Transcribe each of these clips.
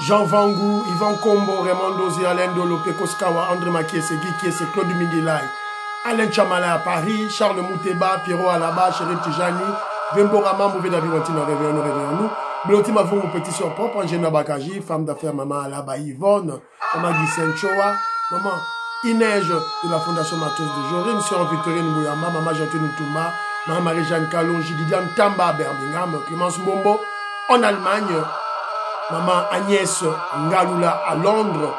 Jean Vangou, Yvan Kombo, Raymond Dozi, Alain Dolo, Pekoskawa, André Makiese, Guy Kiese, Claude Mingilai, Alain Chamala à Paris, Charles Mouteba, Pierrot Alaba, Chérif Tijani, Vemborama, Mouvé David Wantina, réveillons-nous. Bloti Mavou, mon petit sur propre, Angéna Bakaji, femme d'affaires, maman Alaba Yvonne, maman Guy Choa, maman Inej de la Fondation Matos de Joré, monsieur Victorine Mouyama, maman Jantine Touma, maman Marie-Jeanne Kalonji, Didiane Tamba à Birmingham, Clémence Bombo, en Allemagne, maman Agnès Ngalula à Londres,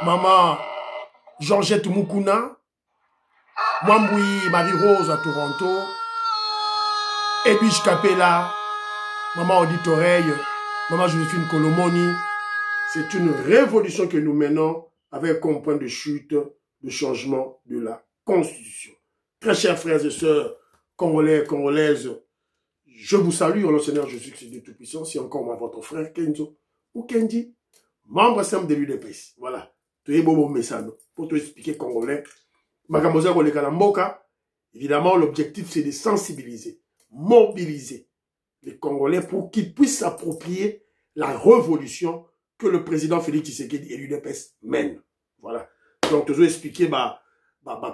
maman Georgette Mukuna, Mwamboui Marie-Rose à Toronto, Edwige Capella, maman Odite Oreille, maman Joséphine Colomoni. C'est une révolution que nous menons avec comme point de chute le changement de la Constitution. Très chers frères et sœurs, Congolais, Congolaises, je vous salue, au nom du Seigneur Jésus-Christ de Tout-Puissant, c'est encore moi, votre frère Kenzo, ou Kendi, membre simple de l'UDPS. Voilà. Tu es beau message pour te expliquer Congolais. Makamoza Koleka Mboka, évidemment, l'objectif c'est de sensibiliser, mobiliser les Congolais pour qu'ils puissent s'approprier la révolution que le président Félix Tshisekedi et l'UDPS mènent. Voilà. Donc, je vais expliquer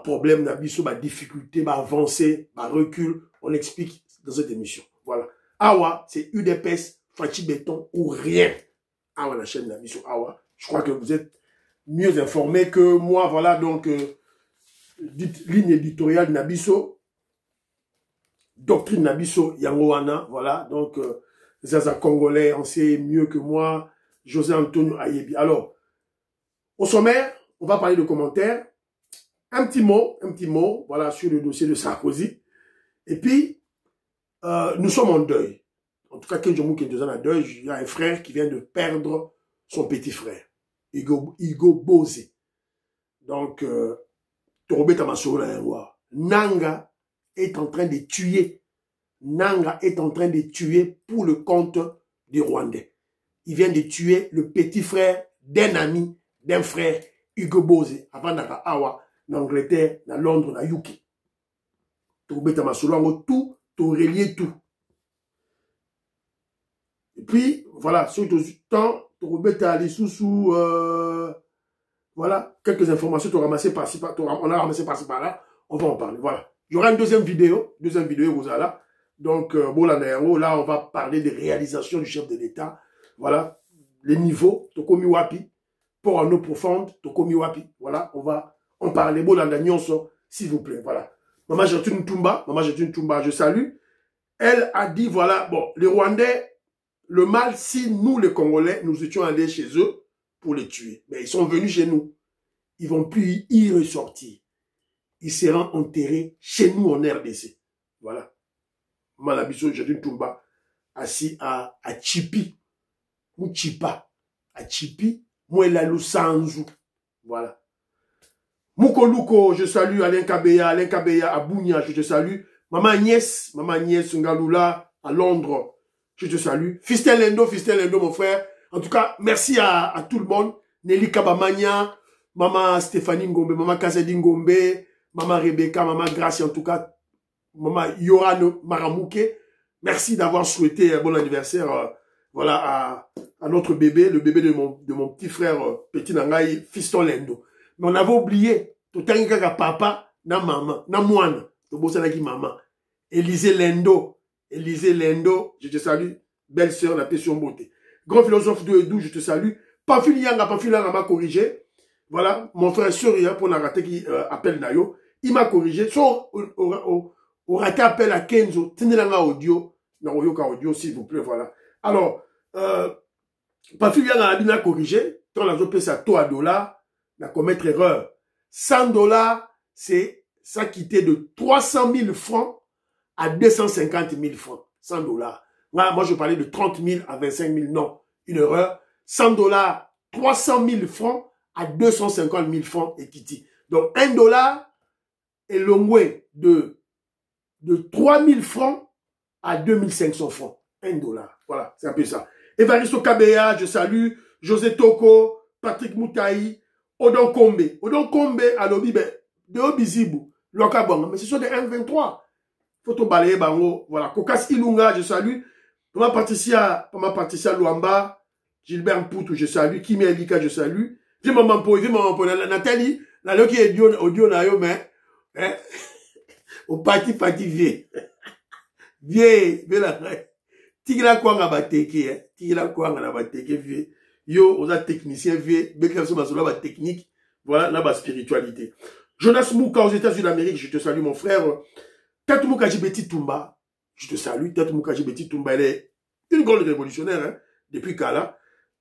problème, difficulté, avancée, recul. On explique dans cette émission. Voilà. Awa, c'est UDPS, Fachi Béton ou rien. Awa, la chaîne Nabiso Awa. Je crois que vous êtes mieux informés que moi. Voilà, donc, ligne éditoriale Nabiso, doctrine Nabiso Yangoana. Voilà, donc, Zaza Congolais, on sait mieux que moi. José Antonio Ayebi. Alors, au sommaire, on va parler de commentaires. Un petit mot, voilà, sur le dossier de Sarkozy. Et puis, nous sommes en deuil. En tout cas, Kenjomou qui est en deuil, il y a un frère qui vient de perdre son petit frère, Igo Bozé. Donc, Torobé Tamassoula Erwa. Nanga est en train de tuer. Nanga est en train de tuer pour le compte des Rwandais. Il vient de tuer le petit frère d'un ami, d'un frère, Hugo Bozé, avant d'Aka Awa, en Angleterre, dans Londres, dans UK. Torobé Tamassoula, tout, relié tout. Et puis, voilà, sur le temps, Torobé Talissousou, voilà, quelques informations, on a ramassé par-ci par-là, on va en parler, voilà. Il y aura une deuxième vidéo, vous allez là. Donc, là, on va parler des réalisations du chef de l'État. Voilà, les niveaux, Tokomi Wapi, pour en eau profonde, Tokomi Wapi. Voilà, on va en parler. Bolanda Nyonso, s'il vous plaît. Voilà. Maman Jatune Toumba, je salue. Elle a dit, voilà, bon, les Rwandais, le mal, si nous, les Congolais, nous étions allés chez eux pour les tuer. Mais ils sont venus chez nous. Ils vont plus y ressortir. Ils seront enterrés chez nous en RDC. Voilà. Malabiso Jatune Toumba, assis à Chipi. Mouchipa, à Chipi, Mouelalou Sanzou. Voilà. Moukoluko, je salue Alain Kabeya à Bounia, je te salue. Maman Agnès Ngalula à Londres, je te salue. Fistel Lendo, mon frère. En tout cas, merci à tout le monde. Nelly Kabamania, Maman Stéphanie Ngombe, Maman Kazedi Ngombe, Maman Rebecca, Maman Gracie, en tout cas, Maman Yoran Maramouke. Merci d'avoir souhaité un bon anniversaire. Voilà, à notre bébé, le bébé de mon petit frère, Petit Nangaï, Fiston Lendo. Mais on avait oublié, tout un gars papa, na maman, na moine, to bossa qui maman. Élisée Lendo, je te salue, belle sœur, la passion beauté. Grand philosophe de Edou, je te salue. Pamphile Yanga m'a corrigé. Voilà, mon frère sœur, pour la rater qui appelle Nayo, il m'a corrigé. So, au raté appel à Kenzo, tenez la audio, na audio, s'il vous plaît, voilà. Alors, Pamphile Yanga m'a corrigé, quand la zone à toi $, n'a commettre erreur. $100, c'est ça quittait de 300 000 francs à 250 000 francs. $100. Moi, je parlais de 30 000 à 25 000. Non, une erreur. $100, 300 000 francs à 250 000 francs et Kitty. Donc, $1 est longé de 3 000 francs à 2 500 francs. $1. Voilà, c'est un peu ça. Evaristo Kabeya, je salue. José Toko, Patrick Moutaï, Odon Kombe, à l'obi, de Obizibu, Lokabong. Mais ce sont des 1,23. Photo balayer bango. Voilà. Kokas Ilunga, je salue. Maman Patricia Luamba, Gilbert Poutou, je salue. Kimi Elika, je salue. Viens maman po, Nathalie, la loki est audio na yo, mais, hein, au parti vieux. Vieux, la Tigila Kwanga bateke, hein. Tigila Kwanga na bateke, vieux. Yo, on a technicien, vieux. Bekla so masola ba technique. Voilà, là, ba spiritualité. Jonas Mouka aux États-Unis d'Amérique, je te salue, mon frère. Tatou Mouka Jibeti Toumba, je te salue. Tatou Mouka Jibeti Toumba, elle est une grande révolutionnaire, hein, depuis Kala.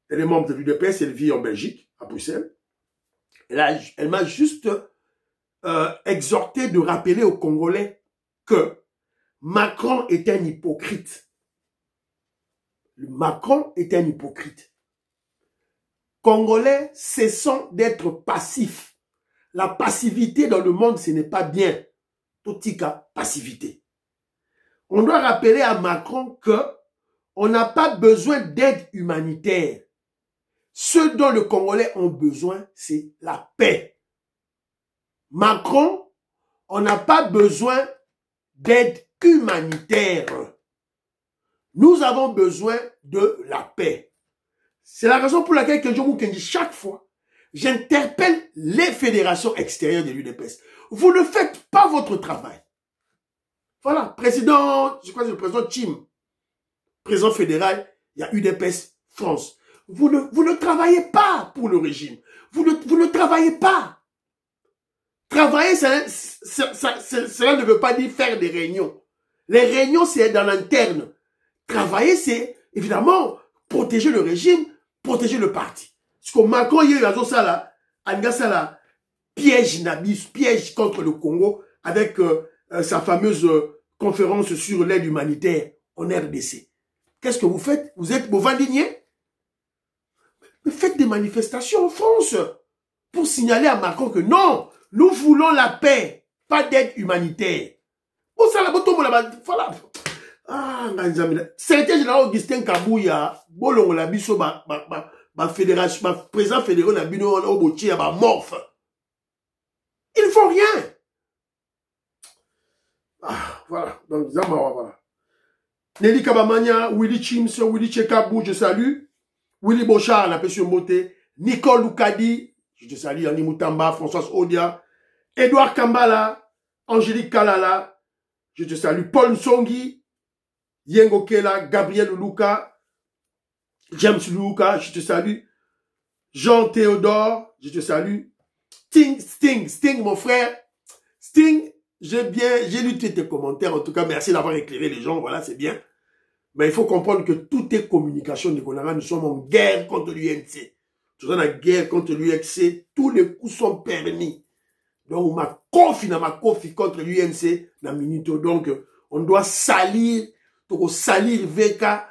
Elle est membre de l'UDPS, elle vit en Belgique, à Bruxelles. Elle m'a juste exhorté de rappeler aux Congolais que Macron est un hypocrite. Macron est un hypocrite. Congolais, cessons d'être passifs. La passivité dans le monde, ce n'est pas bien. Totika, passivité. On doit rappeler à Macron que on n'a pas besoin d'aide humanitaire. Ce dont les Congolais ont besoin, c'est la paix. Macron, on n'a pas besoin d'aide humanitaire. Nous avons besoin de la paix. C'est la raison pour laquelle chaque fois, j'interpelle les fédérations extérieures de l'UDPS. Vous ne faites pas votre travail. Voilà, président, je crois que c'est le président Chim, président fédéral, il y a UDPS France. Vous ne travaillez pas pour le régime. Vous ne travaillez pas. Travailler, cela ne veut pas dire faire des réunions. Les réunions, c'est dans l'interne. Travailler, c'est évidemment protéger le régime, protéger le parti. Parce que Macron, il y a eu ça là, piège contre le Congo avec sa fameuse conférence sur l'aide humanitaire en RDC. Qu'est-ce que vous faites? Vous êtes Bovandinier? Mais faites des manifestations en France pour signaler à Macron que non, nous voulons la paix, pas d'aide humanitaire. Bon, ça, voilà. Ah, secrétaire général Augustin Kabouya, bolongo la biso, fédération, président fédéral na bino, obochi, morphe. Ils ne font rien. Ah, voilà. Donc, voilà. Nelly Kabamania, Willy Chims, Willy Chekabou, je salue. Willy Bochard, la Pession Moté, Nicole Loukadi, je te salue, Annie Moutamba, Françoise Odia, Edouard Kambala, Angélique Kalala, je te salue, Paul Nsongi, Yengo Kela, Gabriel Luka, James Luka, je te salue, Jean Théodore, je te salue, Sting, mon frère, Sting, j'ai lu tous tes commentaires, en tout cas, merci d'avoir éclairé les gens, voilà, c'est bien. Mais il faut comprendre que tout est communication, Nicolas. Nous sommes en guerre contre l'UNC. Nous sommes en guerre contre l'UNC. Tous les coups sont permis. Donc, ma confi contre l'UNC, na minute. Donc, on doit salir, Veka,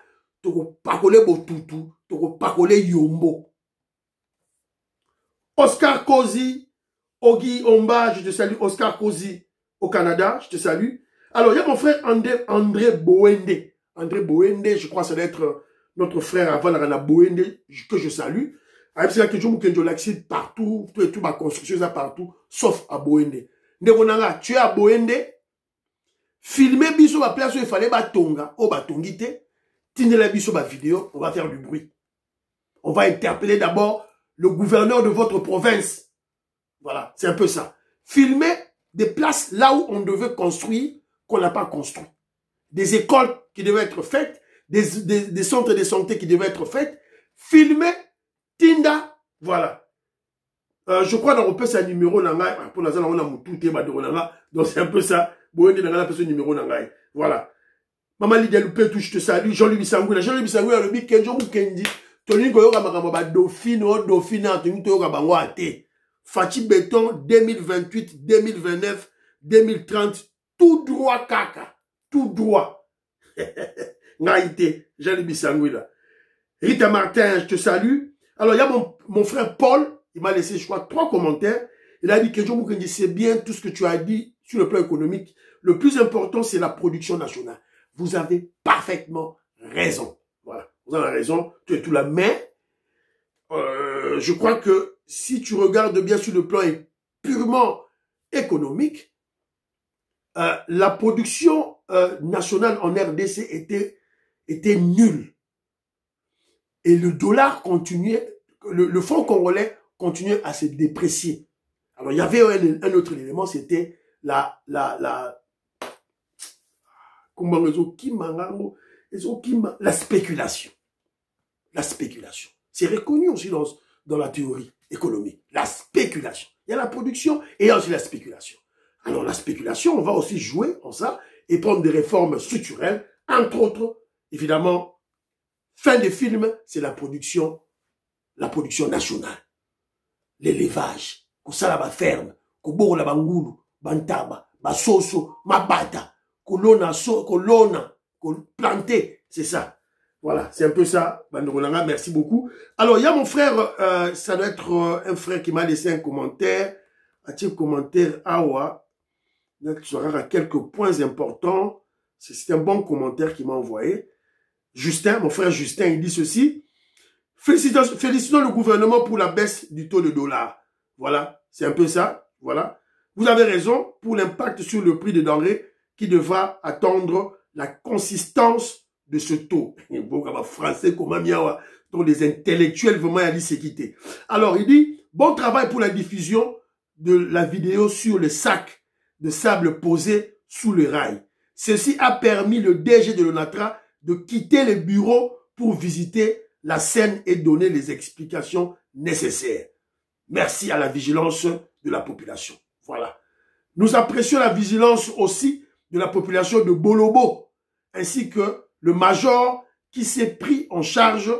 pakole Botutu, pakole Yombo. Oscar Kozi, Ogi Omba, je te salue. Oscar Kozi au Canada, je te salue. Alors, il y a mon frère André Boende. André Boende, je crois que ça doit être notre frère avant la Boende, que je salue. C'est là que je l'accide partout, tout ma construction, ça partout, sauf à Boende. Ndekonanga, tu es à Boende, filmer biso ma place où il fallait batonga, au batongite, tine la biso ma vidéo, on va faire du bruit. On va interpeller d'abord le gouverneur de votre province. Voilà, c'est un peu ça. Filmer des places là où on devait construire, qu'on n'a pas construit. Des écoles qui devaient être faites, des centres de santé qui devaient être faits, filmer, Tinda, voilà. Je crois qu'on peut ça numéro nangai, pour l'instant on a moutouté, donc c'est un peu ça, Boende n'a pas ce numéro nangai, voilà. Maman Lydia Loupé, je te salue, Jean-Louis Bissangou, le big Kenjo Mukendi, Tony Goyoka Makamba, Dauphine, Tony Toyoka Bangwate, Fatih Béton, 2028, 2029, 2030, tout droit kaka. Tout droit. Naïté, Jean-Louis Bissangou là. Rita Martin, je te salue. Alors, il y a mon frère Paul, il m'a laissé, je crois, 3 commentaires. Il a dit que John Moukendi, c'est bien tout ce que tu as dit sur le plan économique. Le plus important, c'est la production nationale. Vous avez parfaitement raison. Voilà. Vous avez raison. Tu es tout là. Mais, je crois que si tu regardes bien sur le plan purement économique, la production nationale en RDC était nulle. Et le dollar continuait, le franc congolais continuait à se déprécier. Alors, il y avait un autre élément, c'était la spéculation. La spéculation. C'est reconnu aussi dans la théorie économique. La spéculation. Il y a la production et il y a aussi la spéculation. Alors, la spéculation, on va aussi jouer en ça et prendre des réformes structurelles, entre autres, évidemment, fin des films, c'est la production nationale. L'élevage, kusala ba ferme, kubola bangulu, bantaba, basoso, mabata, kolona, planter, c'est ça. Voilà, c'est un peu ça, Bandorolanga, merci beaucoup. Alors, il y a mon frère, ça doit être un frère qui m'a laissé un commentaire, un petit commentaire, Awa, tu auras quelques points importants, c'est un bon commentaire qu'il m'a envoyé. Justin, mon frère Justin, il dit ceci. Félicitons le gouvernement pour la baisse du taux de dollar. Voilà, c'est un peu ça. Voilà. Vous avez raison pour l'impact sur le prix des denrées qui devra attendre la consistance de ce taux. Français, comment donc les intellectuels vraiment à s'équiter. Alors, il dit, bon travail pour la diffusion de la vidéo sur le sac de sable posé sous le rail. Ceci a permis le DG de l'ONATRA de quitter le bureau pour visiter la scène et donner les explications nécessaires. Merci à la vigilance de la population. Voilà. Nous apprécions la vigilance aussi de la population de Bolobo, ainsi que le major qui s'est pris en charge.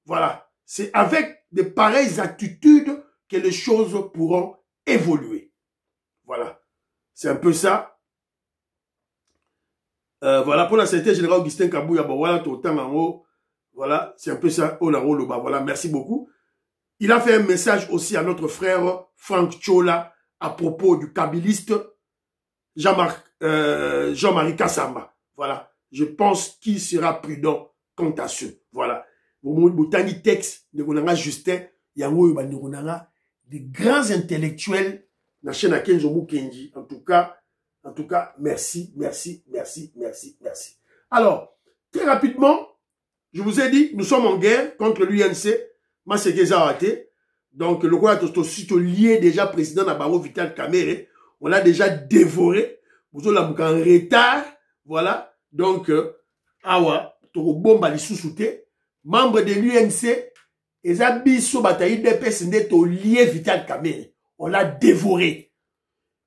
Voilà. C'est avec de pareilles attitudes que les choses pourront évoluer. Voilà. C'est un peu ça. Voilà, pour la secrétaire générale Augustin Kabouya, voilà, tout le temps en haut. Voilà, c'est un peu ça, voilà, merci beaucoup. Il a fait un message aussi à notre frère Franck Tchola à propos du kabiliste Jean-Marie Kassamba. Voilà, je pense qu'il sera prudent quant à ce. Voilà. Botani texte de Justin, Yango des grands intellectuels, na chaîne à Kenjomu Kenji. En tout cas, merci, merci, merci, merci, merci. Alors, très rapidement, je vous ai dit, nous sommes en guerre contre l'UNC, Masekezawate. Donc, le roi est lié déjà président Nabaro Vital Kamere. On l'a déjà dévoré. Vous avez en retard. Voilà. Donc, awa, toko bomba li sous-souté. Membre de l'UNC, et abisso bataille DPS neto lié Vital Kamere. On l'a dévoré.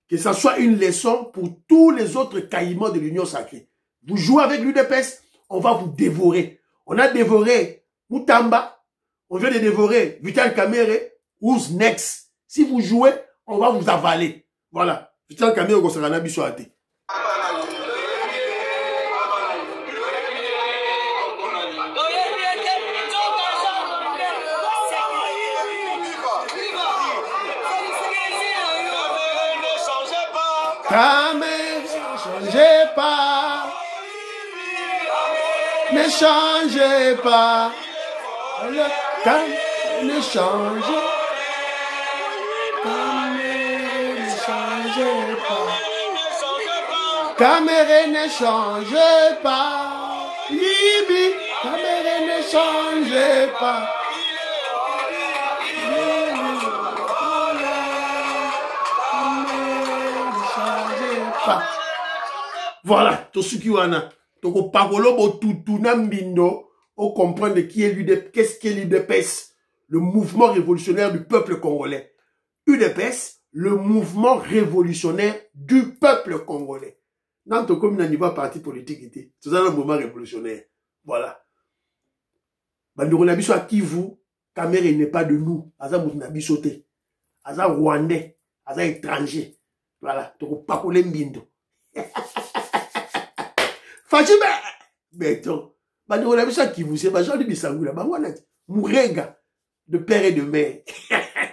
Que ça soit une leçon pour tous les autres caïmans de l'Union sacrée. Vous jouez avec l'UDPS, on va vous dévorer. On a dévoré Moutamba, on vient de dévorer Vital Kamere, who's next? Si vous jouez, on va vous avaler. Voilà. Vital Kamere, on sera nabi sur la tête. Kamere, ne changez pas. Ne changez pas. Le Kamere, ne changez pas. Ne changez pas. Kamere, ne changez pas. Libi, Kamere, ne changez pas. Voilà, tout ce qui wana. Toko parolo bo tutu nambindo, on comprend qui est l'UDPS, qu'est-ce qu'est l'UDPS, le mouvement révolutionnaire du peuple congolais. UDPS, le mouvement révolutionnaire du peuple congolais. Dans ton commune, il n'y a pas parti politique, c'est ça le mouvement révolutionnaire. Voilà. Bandoro Nabiso à Kivu, Kamere n'est pas de nous. Aza Nabiso te. Aza Rwandais, Aza étranger. Voilà, toko parolo mbindo. Fajime, béton. On a vu ça qui vous sait, Jean-Luc Bissangoula, Mourega, de père et de mère.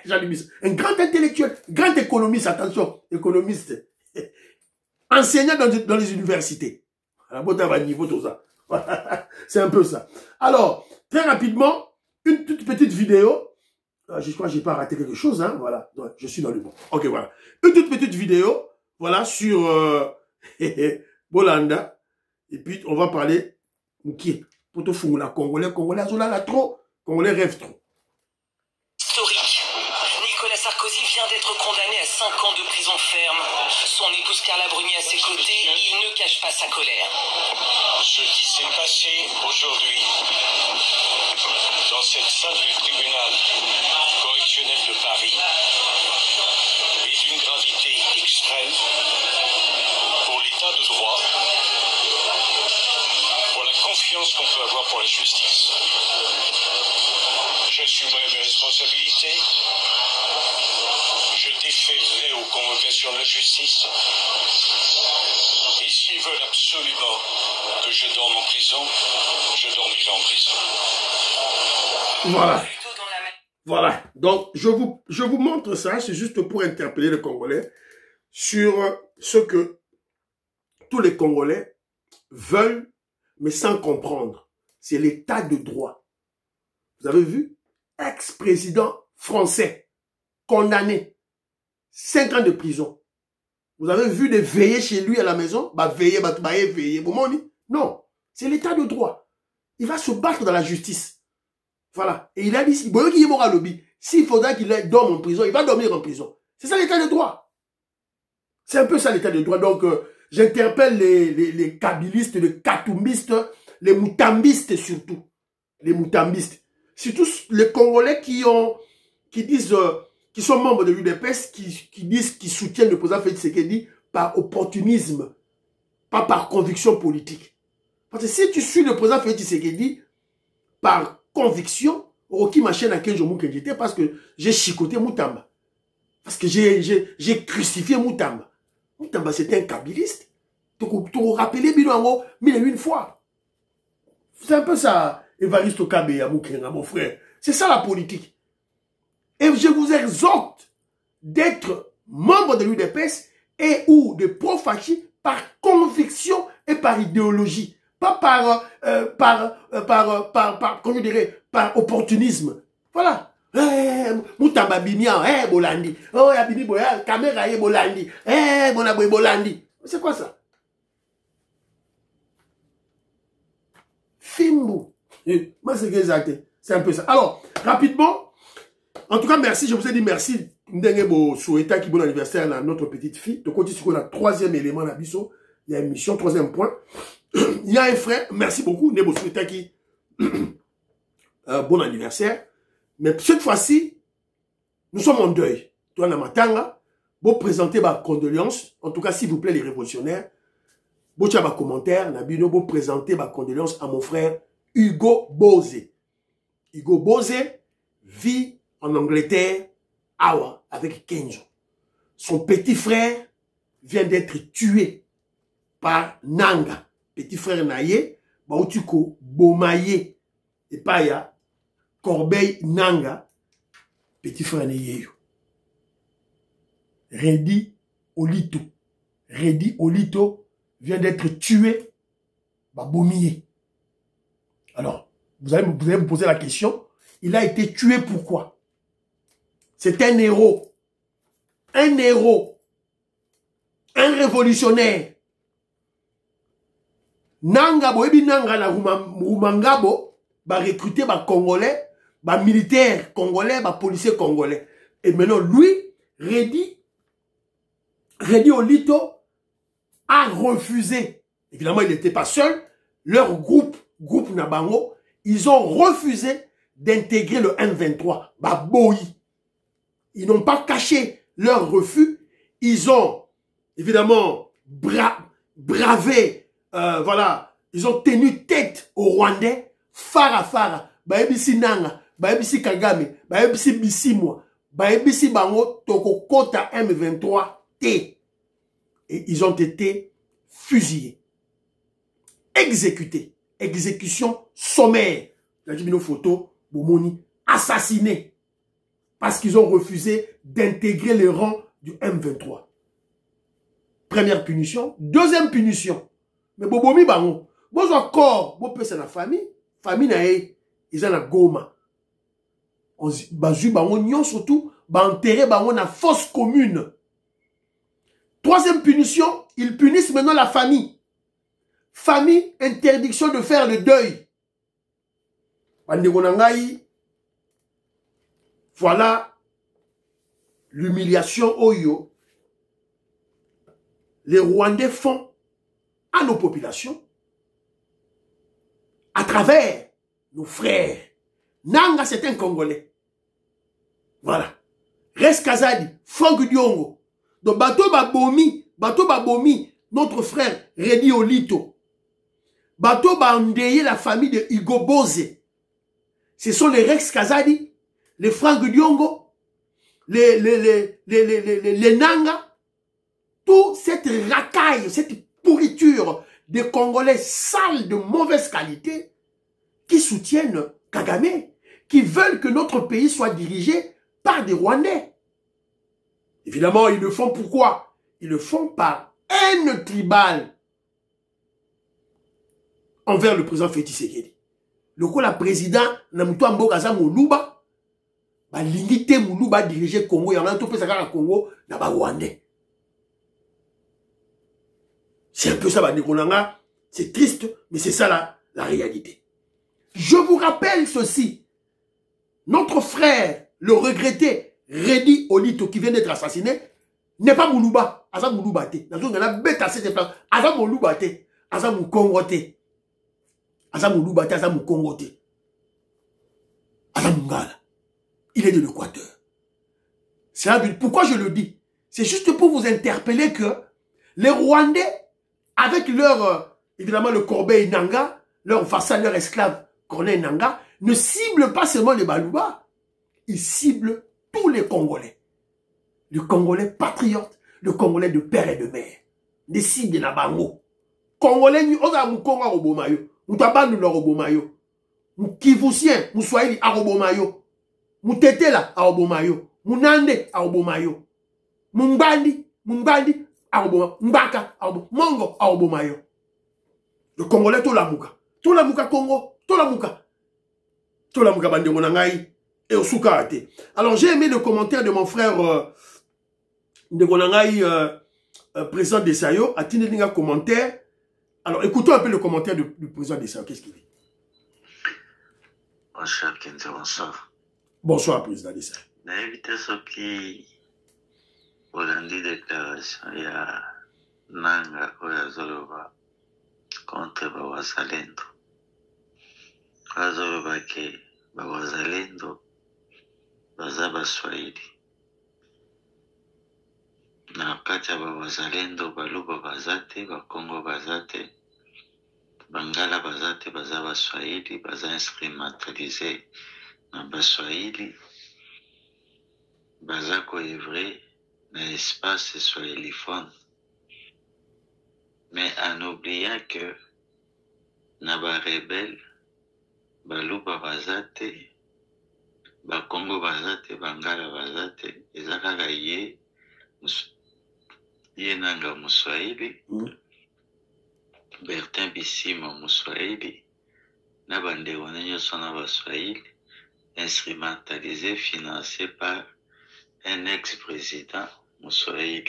Jean-Luc Bissangoula, un grand intellectuel, grand économiste, attention, économiste, enseignant dans les universités. À la niveau, tout ça. C'est un peu ça. Alors, très rapidement, une toute petite vidéo. Je crois que je n'ai pas raté quelque chose, hein, voilà. Donc, je suis dans le bon. Ok, voilà. Une toute petite vidéo, voilà, sur Bolanda. Et puis, on va parler, ok, pour te foutre la Congolais, Congolais, là trop. Congolais rêvent trop. Historique. Nicolas Sarkozy vient d'être condamné à 5 ans de prison ferme. Son épouse Carla Bruni à ses côtés, il ne cache pas sa colère. Ce qui s'est passé aujourd'hui dans cette salle du tribunal correctionnel de Paris est d'une gravité extrême pour l'état de droit, pour la confiance qu'on peut avoir pour la justice. J'assumerai mes responsabilités. Je déférerai aux convocations de la justice. Et s'ils veulent absolument que je dorme en prison, je dormirai en prison. Voilà. Voilà. Donc, je vous montre ça. C'est juste pour interpeller les Congolais sur ce que tous les Congolais veulent, mais sans comprendre. C'est l'état de droit. Vous avez vu? Ex-président français, condamné, 5 ans de prison. Vous avez vu des veillées chez lui à la maison? Bah veiller, bah veiller. Non, c'est l'état de droit. Il va se battre dans la justice. Voilà. Et il a dit, s'il faudra qu'il dorme en prison, il va dormir en prison. C'est ça l'état de droit. C'est un peu ça l'état de droit. Donc, j'interpelle les kabylistes, les katumbistes, les moutambistes surtout. Les moutambistes. Surtout les Congolais qui sont membres de l'UDPS, qui soutiennent le président Félix Tshisekedi par opportunisme, pas par conviction politique. Parce que si tu suis le président Félix Tshisekedi par conviction, Roki Machine à Kenjo Moukenjete, parce que j'ai chicoté Moutamba. Parce que j'ai crucifié Moutamba. Moutamba, c'était un kabyliste. Tu vous rappelez Bilango 1001 fois. C'est un peu ça, Évariste Okabe à Moukenga, mon frère. C'est ça la politique. Et je vous exhorte d'être membre de l'UDPS et ou de pro-fascistes par conviction et par idéologie. Pas comment je dirais, par opportunisme. Voilà. Moutamba Bimian, Bolandi. Oh, Yabini Boya, Kamera Bolandi. Bonaboy Bolandi. C'est quoi ça? Fimbo. Moi, c'est exact. C'est un peu ça. Alors, rapidement, en tout cas, merci. Je vous ai dit merci. Ndenge souhaita qui bon anniversaire à notre petite fille. De côté, on a 3e élément dans Bisso. Il y a une mission, 3e point. Il y a un frère, merci beaucoup, Nebo souhaita qui bon anniversaire. Mais cette fois-ci, nous sommes en deuil. Toi, Namatanga, vous présentez ma condoléance. En tout cas, s'il vous plaît, les révolutionnaires. Vous avez un commentaire, Nabino, vous présentez ma condoléance à mon frère Hugo Bozé. Hugo Bozé vit en Angleterre, Awa, avec Kenzo. Son petit frère vient d'être tué par Nanga. Petit frère Naye, Bautiko Bomaye, et Paya, Corbeil Nanga, petit frère Naye. Redi Olito. Redi Olito vient d'être tué par Bomiye. Alors, vous allez me poser la question, il a été tué pourquoi? C'est un héros. Un héros. Un révolutionnaire. Nanga, boebi Nanga na Rumangabo, ba recruter ba Congolais, ba militaires congolais, ba policiers congolais. Et maintenant, lui, Redi Olito, a refusé. Évidemment, il n'était pas seul. Leur groupe Nabango, ils ont refusé d'intégrer le M23. Ba Boyi. Ils n'ont pas caché leur refus. Ils ont, évidemment, bravé. Voilà, ils ont tenu tête aux Rwandais, Fara, Baebisi Nanga, Baebisi Kagame, Baebisi Bisimwa, Baebisi Bango, Toko Kota M23 T. Et ils ont été fusillés, exécutés, exécution sommaire. La Jimino photo, Bomoni, assassinés, parce qu'ils ont refusé d'intégrer les rangs du M23. Première punition. Deuxième punition. Mais Bobomi Bango, vous encore, vous pouvez la famille nae, ils ont la Goma. Bazu Bango, nyon surtout, enterré Bango na fosse commune. Troisième punition, ils punissent maintenant la famille. Famille, interdiction de faire le deuil. Bandegonangaï, Voilà l'humiliation Oyo. Les Rwandais font à nos populations à travers nos frères. Nanga, c'est un Congolais. Voilà. Res Kazadi, Franck Diongo. Donc, Bato Babomi, notre frère Redi Olito. Bato Bandeye, la famille de Hugo Boze. Ce sont les Rex Kazadi, les Franck Diongo, les Nanga. Toute cette racaille, cette pourriture des Congolais sales de mauvaise qualité qui soutiennent Kagame, qui veulent que notre pays soit dirigé par des Rwandais. Évidemment, ils le font pourquoi? Ils le font par haine tribale envers le président Félix Tshisekedi. Le coup, la président, Namoutoua Mbokaza Moluba, va limiter Moluba diriger Congo, il y en a un peu de Congo, là-bas Rwandais. C'est un peu ça, c'est triste, mais c'est ça la réalité. Je vous rappelle ceci. Notre frère, le regretté Redi Olito, qui vient d'être assassiné, n'est pas Moulouba. Aza Moulouba te. Aza Moulouba te. Aza Moukongo te. Aza Moulouba te. Aza Moukongo te. Aza Mungala. Il est de l'Équateur. Pourquoi je le dis? C'est juste pour vous interpeller que les Rwandais, avec leur, évidemment, le Corbeil Nanga, leur vassal, leur esclave, Corneille Nanga, ne ciblent pas seulement les Balouba, ils ciblent tous les Congolais. Le Congolais patriote, le Congolais de père et de mère. Des cibles na bango. Congolais, on a Moukonga Robomayo, Moutabandu le Robomayo, Moukivusien, Mouswahili à Robomayo, Moutetela à Robomayo, Mounande à Robomayo, Mumbandi, Mbaka, Mongo, Aobomayo. Le Congolais, Tolamuka. Tolamuka Congo, Tolamuka. Tolamuka Bandemonangaï et Osukate. Alors, j'ai aimé le commentaire de mon frère de Gonangaï, président Desayo, a tenu un commentaire. Alors, écoutons un peu le commentaire du président Desayo. Qu'est-ce qu'il dit? Bonsoir, Kenzo, bonsoir. Bonsoir, président Desayo. N'invite ce qui. Olandi déclaration il y a Nanga Oyazoloba contre Bawazalendo. Oyazoloba ke Bawazalendo Bazaba Swahili. Na kati ya Bawazalendo Baluba Bazate, Bakongo Bazate, Bangala Bazate, Bazaba Swahili, Baza instrumentalisé na Baswahili, Bazako Evre. L'espace soit éliphone. Mais en oubliant que Naba rebelle, Baluba Bazate, Bakongo Bazate, Bangala Bazate, Ezakaka ye Nanga Muswahili, Bertin Bissima Muswahili, Nabande Wanenyo Sonaba Swahili, instrumentalisé, financé par un ex-président Moussoaïli.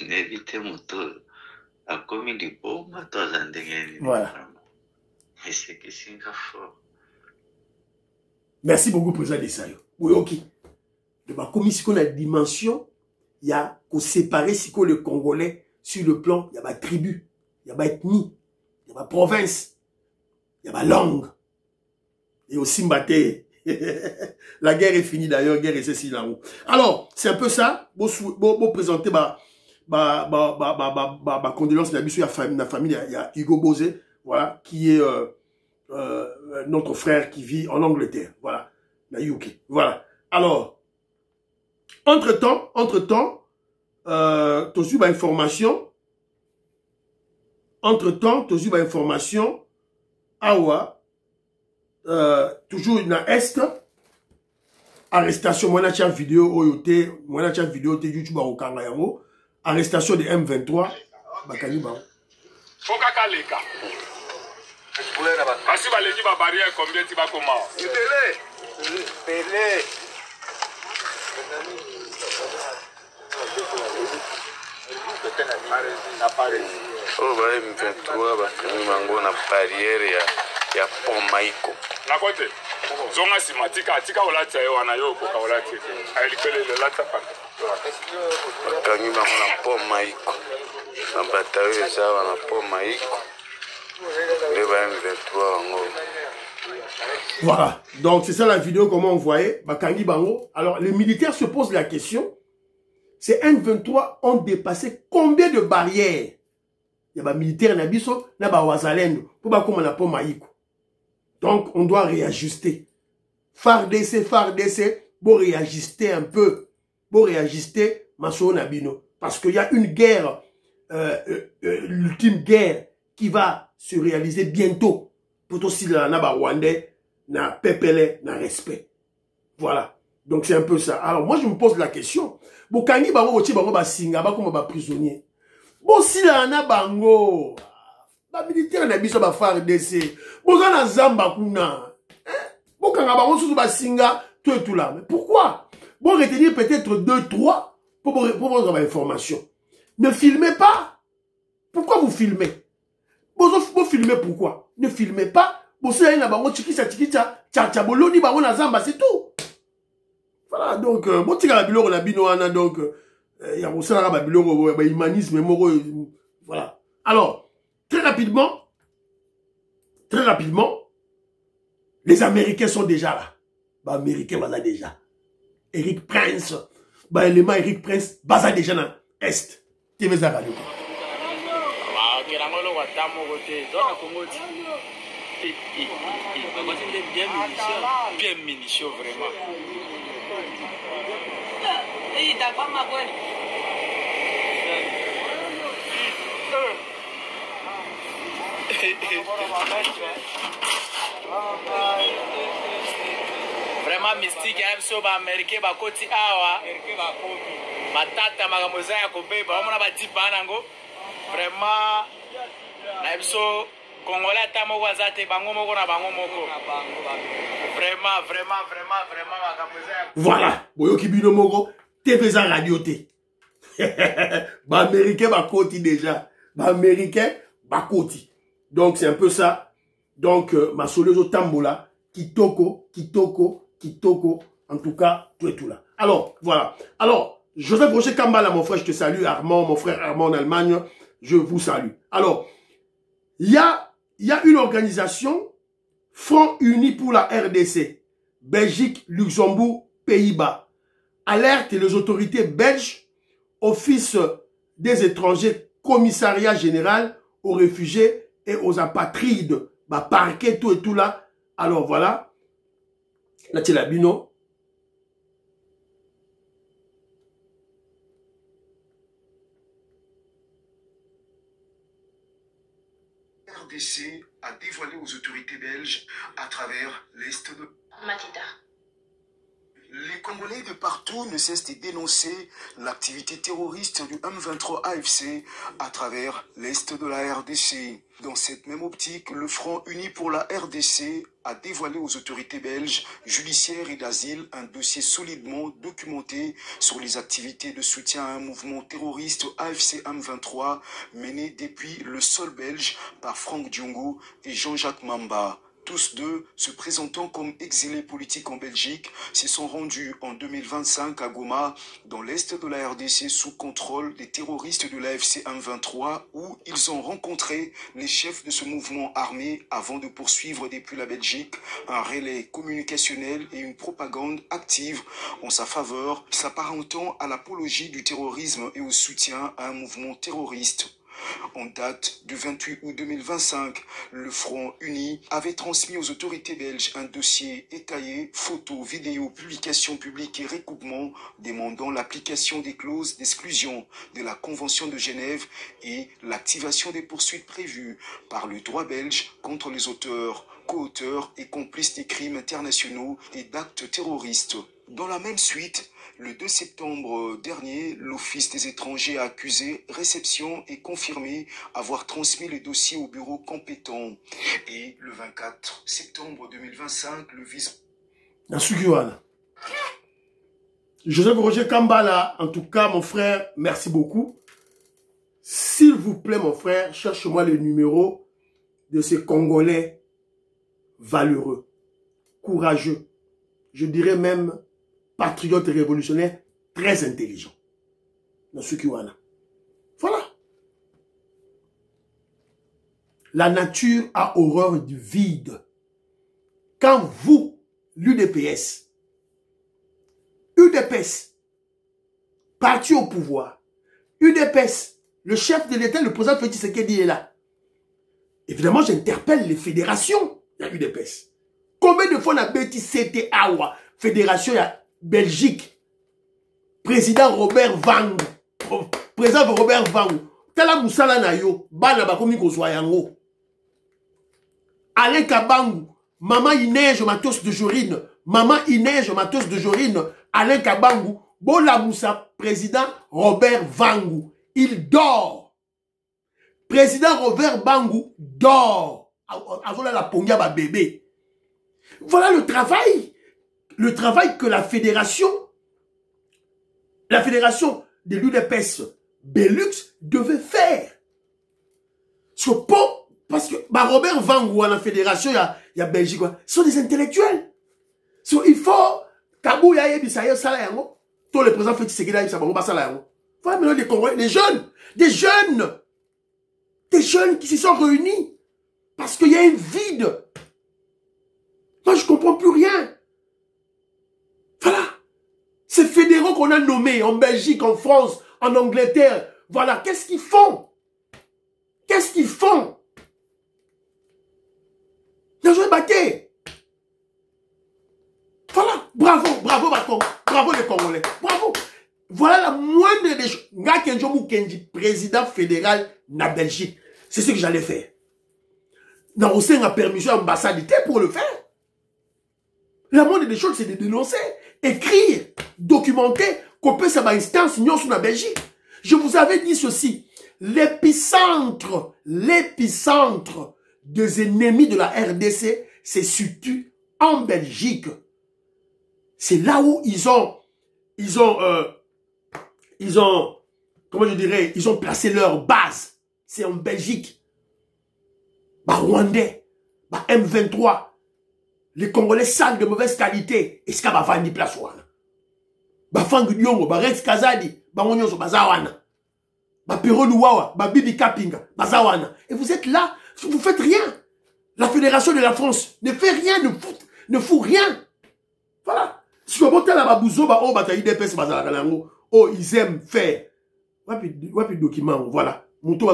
N'évitez Mouto a commis du beau matos en dégaine. Voilà. Et c'est que Singapour. Merci beaucoup, président Desayo. Oui, ok. De ma commission, la dimension, il y a qu'on séparer si le Congolais sur le plan, il y a ma tribu, il y a ma ethnie, il y a ma province, il y a ma langue. Et aussi Mbaté. La guerre est finie d'ailleurs, guerre est ceci là-haut. Alors, c'est un peu ça. Vous présenter ma condoléance de la famille, il y a Hugo Boze, voilà, qui est notre frère qui vit en Angleterre. Voilà, la UK. Voilà. Alors, entre-temps, tu as eu information. Entre-temps, tu as eu information. Awa. Toujours dans Est, arrestation, moi na vidéo oyote, moi na vidéo te YouTube au Kangayango, arrestation de M23, bakani ba. Foka kaleka. Kasi ba leki ba barrière combien ti ba koma? Pele. Oh, ba M23 ba kami mango na barrière ya Pont Maïko. Na côté. zonga sima tika olata yo wana yo koka olata te ayelipelele lata panda bakangi bango na mpo maiko na bata oyo eza wana mpo maiko nde ba M23 bango. Voilà, donc c'est ça la vidéo, comment on voyait bakangi bango. Alors les militaires se posent la question, ces M23 ont dépassé combien de barrières? Il y a des militaires nabiso na ba wazalendo pour ba comme na po maiko. Donc on doit réajuster. FARDC, bon réajuster un peu. Bon réajuster Maso Nabino. Parce qu'il y a une guerre, l'ultime guerre qui va se réaliser bientôt. Pour aussi la naba Rwandais, na pepele, na respect. Voilà. Donc c'est un peu ça. Alors moi je me pose la question. Bon kangi bango oti bango ba singa ba comme ba prisonnier. Bon si la na bango ba militaire na biso ba FARDC. Bon na zamba kuna. Bon kanga bango sous ba singa tout là. Mais pourquoi? Bon retenir peut-être 2-3 pour avoir l'information. Ne filmez pas. Pourquoi vous filmez? Vous filmez pourquoi? Ne filmez pas. Vous savez, na bango tikisa boloni bango na zamba, c'est tout. Voilà, donc, bon tika la biloko na bino wana, donc, ya mosala ba biloko, ba humanisme, moro, voilà. Alors, très rapidement, les Américains sont déjà là. Bah, Américains, baza déjà. Eric Prince, bah, élément Eric Prince, baza déjà dans Est. TV za radio. bien minutieux vraiment. Vraiment mystique, so ba américain ba koti awa matata magamoza ya kobeba bamona ba dipa nango vraiment na biso congolais ata moko azate bango moko na bango moko vraiment magamoza ya voilà boyoki bino moko TV za radio te ba américain ba koti déjà ba américain ba koti. Donc c'est un peu ça. Donc ma solezo tambola kitoko, en tout cas, tout là. Alors, voilà. Alors, Joseph Roger Kambala, mon frère, je te salue. Armand, mon frère Armand en Allemagne, je vous salue. Alors, il y a une organisation, Front Uni pour la RDC, Belgique, Luxembourg, Pays-Bas. Alerte les autorités belges, Office des étrangers, Commissariat général aux réfugiés et aux apatrides, bah, parquet, tout là. Alors, voilà. Là, tu l'as bino. RDC a dévoilé aux autorités belges à travers l'Est de Matida. Les Congolais de partout ne cessent de dénoncer l'activité terroriste du M23 AFC à travers l'Est de la RDC. Dans cette même optique, le Front Uni pour la RDC a dévoilé aux autorités belges, judiciaires et d'asile un dossier solidement documenté sur les activités de soutien à un mouvement terroriste AFC M23 mené depuis le sol belge par Franck Diongo et Jean-Jacques Mamba. Tous deux, se présentant comme exilés politiques en Belgique, se sont rendus en 2025 à Goma, dans l'est de la RDC, sous contrôle des terroristes de l'AFC M23, où ils ont rencontré les chefs de ce mouvement armé avant de poursuivre depuis la Belgique un relais communicationnel et une propagande active en sa faveur, s'apparentant à l'apologie du terrorisme et au soutien à un mouvement terroriste. En date du 28 août 2025, le Front Uni avait transmis aux autorités belges un dossier étayé, photos, vidéos, publications publiques et recoupements demandant l'application des clauses d'exclusion de la Convention de Genève et l'activation des poursuites prévues par le droit belge contre les auteurs, co-auteurs et complices des crimes internationaux et d'actes terroristes. Dans la même suite, le 2 septembre dernier, l'Office des étrangers a accusé réception et confirmé avoir transmis le dossier au bureau compétent. Et le 24 septembre 2025, le vice... Joseph Roger Kambala, en tout cas, mon frère, merci beaucoup. S'il vous plaît, mon frère, cherche-moi le numéro de ces Congolais valeureux. courageux. Je dirais même patriote révolutionnaire, très intelligent. Dans ce qui voilà. Voilà. La nature a horreur du vide. Quand vous, l'UDPS, parti au pouvoir, UDPS, le chef de l'État, le président Félix Tshisekedi est là. Évidemment, j'interpelle les fédérations de l'UDPS. Combien de fois on a bêti CTA, fédération de Belgique, président Robert Vang, Tala Moussala Nayo, Bana Bakomi Kozwayango, Alain Kabangu, Maman Inège Matos de Jorine, Alain Kabangu, Bola Moussa, président Robert Vangu, il dort. Président Robert Vangu dort. Avant la pongia ba bébé. Voilà le travail que la fédération de l'UDPS Belux devait faire. Parce que Robert Vangu à la fédération, il y a Belgique, ce sont des intellectuels. Il faut Kabouya et Bissaye Salayango. Tous les présidents Félix Tshisekedi ça va Salayango. Voilà maintenant les Congolais, des jeunes qui se sont réunis parce qu'il y a un vide. Moi je comprends plus rien. Voilà. Ces fédéraux qu'on a nommés en Belgique, en France, en Angleterre, voilà, qu'est-ce qu'ils font? Voilà, bravo les Congolais, bravo. Voilà la moindre des choses. Nga Kenjomu Kenji, président fédéral na Belgique. C'est ce que j'allais faire. Dans au sein de la permission ambassadité pour le faire. La moindre des choses, c'est de dénoncer, écrire, documenter, couper sa instance, non sous la Belgique. Je vous avais dit ceci. L'épicentre des ennemis de la RDC se situe en Belgique. C'est là où ils ont, comment je dirais, ils ont placé leur base. C'est en Belgique. Rwandais, M23, les Congolais sales de mauvaise qualité. Est-ce qu'il y a Vandi place wana? Fangu Diongo, Rex Kazadi, Onyoso Bazawana, Pero Luwawa, Bibi Kapinga, Bazawana. Et vous êtes là, vous faites rien. La Fédération de la France ne fait rien, ne fout rien. Voilà. Si vous montez la babouzo, ils aiment faire. Wapi document, voilà. Mouto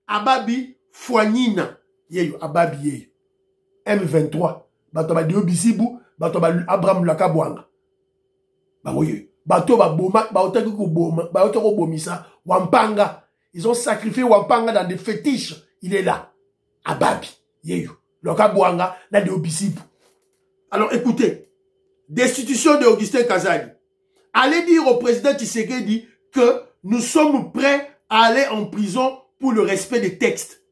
Ababi, Foignina, yeyo, Ababi, yeyo. M23, Batoba Dio Bisibu, Batoba Abraham Lakabwanga. Wampanga. Ils ont sacrifié Wampanga dans des fétiches. Il est là. Ababi, yeyo. Lakabwanga, dans des Obisibu. Alors écoutez, destitution de Augustin Kazadi. Allez dire au président Tshisekedi que nous sommes prêts à aller en prison pour le respect des textes.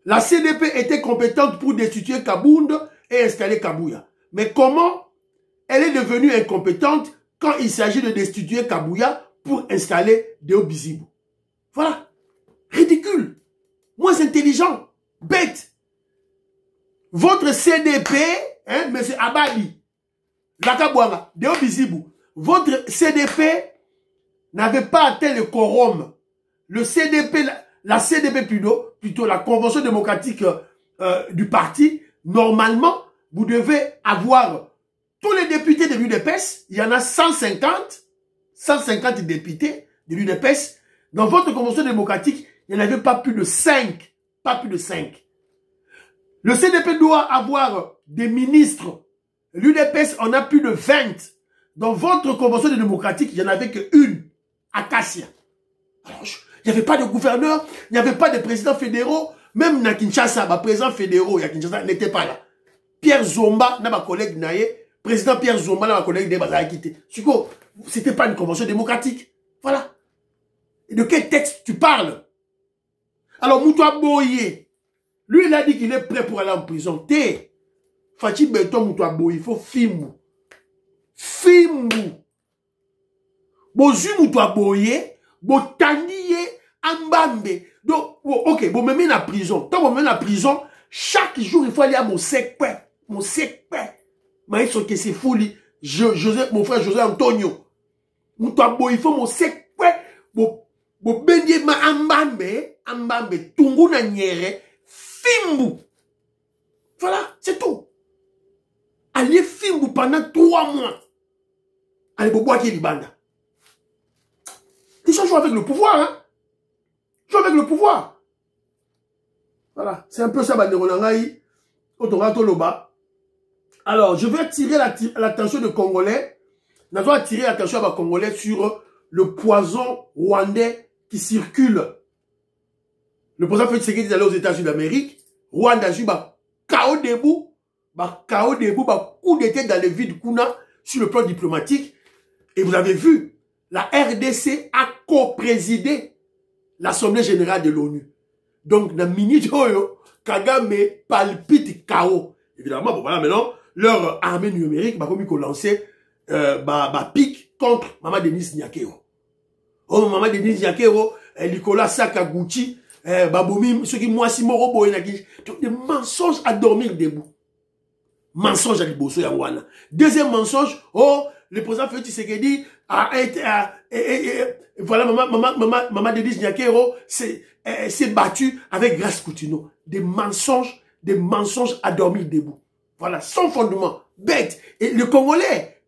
La CDP était compétente pour destituer Kabound et installer Kabouya. Mais comment elle est devenue incompétente quand il s'agit de destituer Kabouya pour installer Deo Bizibu? Voilà. Ridicule. Moins intelligent. Bête. Votre CDP, hein, M. Abadi, Lakabouanga, Deo Bizibu, votre CDP n'avait pas atteint le quorum. Le CDP, la CDP plutôt la Convention démocratique du parti, normalement, vous devez avoir tous les députés de l'UDPS, il y en a 150 députés de l'UDPS. Dans votre Convention démocratique, il n'y en avait pas plus de 5. Pas plus de 5. Le CDP doit avoir des ministres. L'UDPS en a plus de 20. Dans votre Convention démocratique, il n'y en avait qu'une. Acacia. Alors, il n'y avait pas de gouverneur, il n'y avait pas de présidents fédéraux. Même na Kinshasa, les présidents fédéraux, Kinshasa n'étaient pas là. Pierre Zomba, ma collègue Naye, président Pierre Zomba, ma collègue Naye, a quitté. C'était pas une convention démocratique. Voilà. Et de quel texte tu parles? Alors, Moutoua Boye, lui, il a dit qu'il est prêt pour aller en prison. T'es, Fatih Beton Moutoua Boye, il faut Fimou. Fimou. Bozu Moutoua Boye, Botandiye, Ambambe. Donc, ok, bon, me met en prison. Tant qu'on me met en prison, chaque jour, il faut aller à mon sec mon secpé. Maïso que c'est fouli. Mon frère José Antonio. Il faut mon secpé. Bo benye ma ambambe. Tungu na nyere. Fimbu. Voilà, c'est tout. Allez Fimbu pendant 3 mois. Allez, bobo qui est libanda. Les gens jouent avec le pouvoir, hein. Jouent avec le pouvoir. Voilà, c'est un peu ça, Banderonangaï. Alors, je vais attirer l'attention des Congolais. Nous allons attirer l'attention des Congolais sur le poison rwandais qui circule. Le président Félix Tshisekedi est allé aux États-Unis d'Amérique. Rwanda a eu chaos debout, coup d'état dans les vides Kuna sur le plan diplomatique. Et vous avez vu, la RDC a co-présidé l'Assemblée générale de l'ONU. Donc, dans minute Kagame palpite chaos. Évidemment, bon, voilà, maintenant, leur armée numérique, comme ils ont lancé, pique contre Maman Denis Nyakero. Oh, Maman Denis Nyakero, Nicolas Sakaguchi, Baboumi, ceux qui moi, Simoro Boyenaki. Des mensonges à dormir debout. Mensonge à Liboso Yangwana. Deuxième mensonge, oh, le président Félix Tshisekedi voilà, Maman Denis Nyakero s'est battu avec Grace Coutinho. Des mensonges à dormir debout. Voilà, sans fondement, bête. Et les Congolais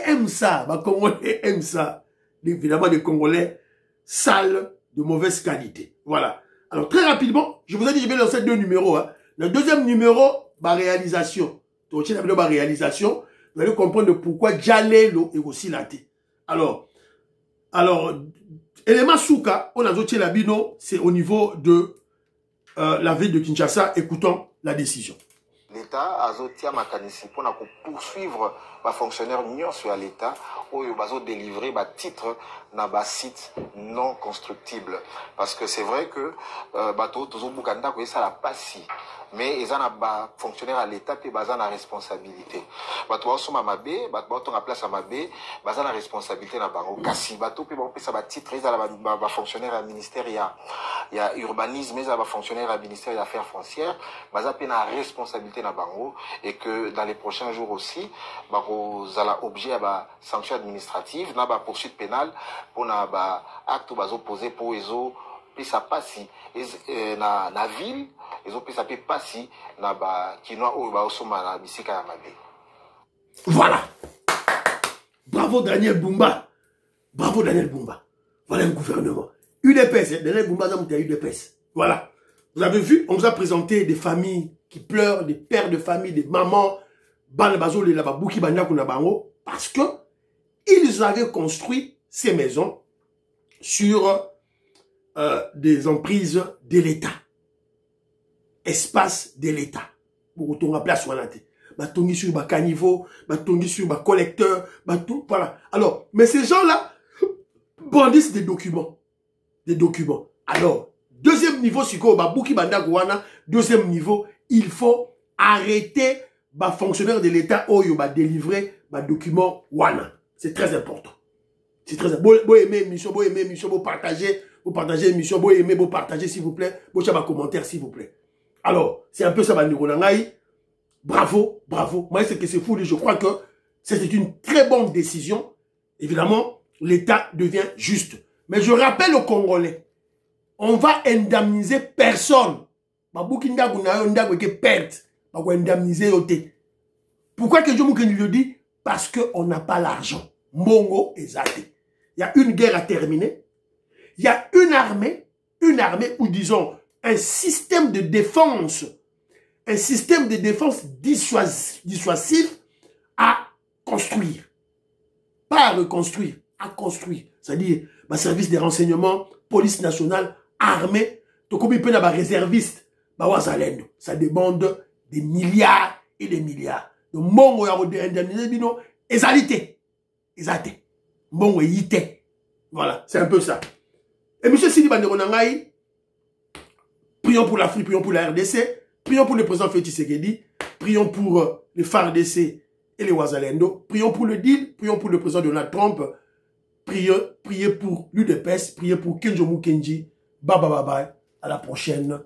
aiment ça. Les Congolais aiment ça. Évidemment, des Congolais sales, de mauvaise qualité. Voilà. Alors, très rapidement, je vous ai dit, je vais lancer 2 numéros. Hein. Le deuxième numéro, réalisation. Vous allez comprendre pourquoi Djalelo est aussi laté. Alors, élément Souka, on a d'autres labino, c'est au niveau de la ville de Kinshasa. Écoutons la décision. L'État a zotia makanisi pour poursuivre les fonctionnaires union sur l'État où ils ont délivré des titres dans des sites non constructibles. Parce que c'est vrai que ça n'a pas si. Mais ils ont des fonctionnaires à l'État et ils ont la responsabilité. Ils ont la place à Mabé, ils ont la responsabilité dans le Kassi, ils ont des titres, ils ont des fonctionnaires à ministère, il y a urbanisme, ils ont des fonctionnaires à ministère des Affaires foncières, ils ont la responsabilité dans le et que dans les prochains jours aussi, ils ont l'objet à sanctions administratives, dans la poursuite pénale, pour les actes posés pour les autres. Puis ça passe na la ville, ils ont ça peut passer na ba kinoa ou ba osoma na bisika ya mabe. Voilà. Bravo Daniel Bumba. Bravo Daniel Bumba. Voilà un gouvernement. UDPS, Daniel Bumba a monté UDPS. Voilà. Vous avez vu, on vous a présenté des familles qui pleurent, des pères de famille, des mamans, parce que ils avaient construit ces maisons sur des emprises de l'État. Espace de l'État. Pour retourner à place Wanate. Batongi sur ba caniveau, batongi sur ba collecteur, batou, voilà. Alors, mais ces gens-là bandissent des documents. Des documents. Alors, deuxième niveau, c'est quoi? Bouki banda gouana. Deuxième niveau, il faut arrêter ba fonctionnaire de l'État oyo ba délivrer ba document wana. C'est très important. C'est très important. Vous aimez émission, vous partagez l'émission, vous aimez, vous partagez s'il vous plaît, vous chabez un commentaire s'il vous plaît. Alors, c'est un peu ça, bravo, bravo. Moi, c'est que c'est fou, je crois que c'était une très bonne décision. Évidemment, l'État devient juste. Mais je rappelle aux Congolais, on va indemniser personne. Pourquoi que je me dis? Parce qu'on n'a pas l'argent. Mongo et Zate. Il y a une guerre à terminer. Il y a une armée, ou disons, un système de défense dissuasif à construire. Pas à reconstruire, à construire. C'est-à-dire, ma service des renseignements, police nationale, armée, tout comme il peut y avoir réservistes, ça demande des milliards et des milliards. Donc, mon indemnisé, bino, ezalité. Ezalité. Mon yité. Voilà, c'est un peu ça. Et M. Sidi Banderonangaï, prions pour l'Afrique, prions pour la RDC, prions pour le président Félix Tshisekedi, prions pour les FARDC et les Wazalendo, prions pour le deal, prions pour le président Donald Trump, priez pour l'UDPS, priez pour Kenjomu Kenji. Bye bye bye bye. À la prochaine.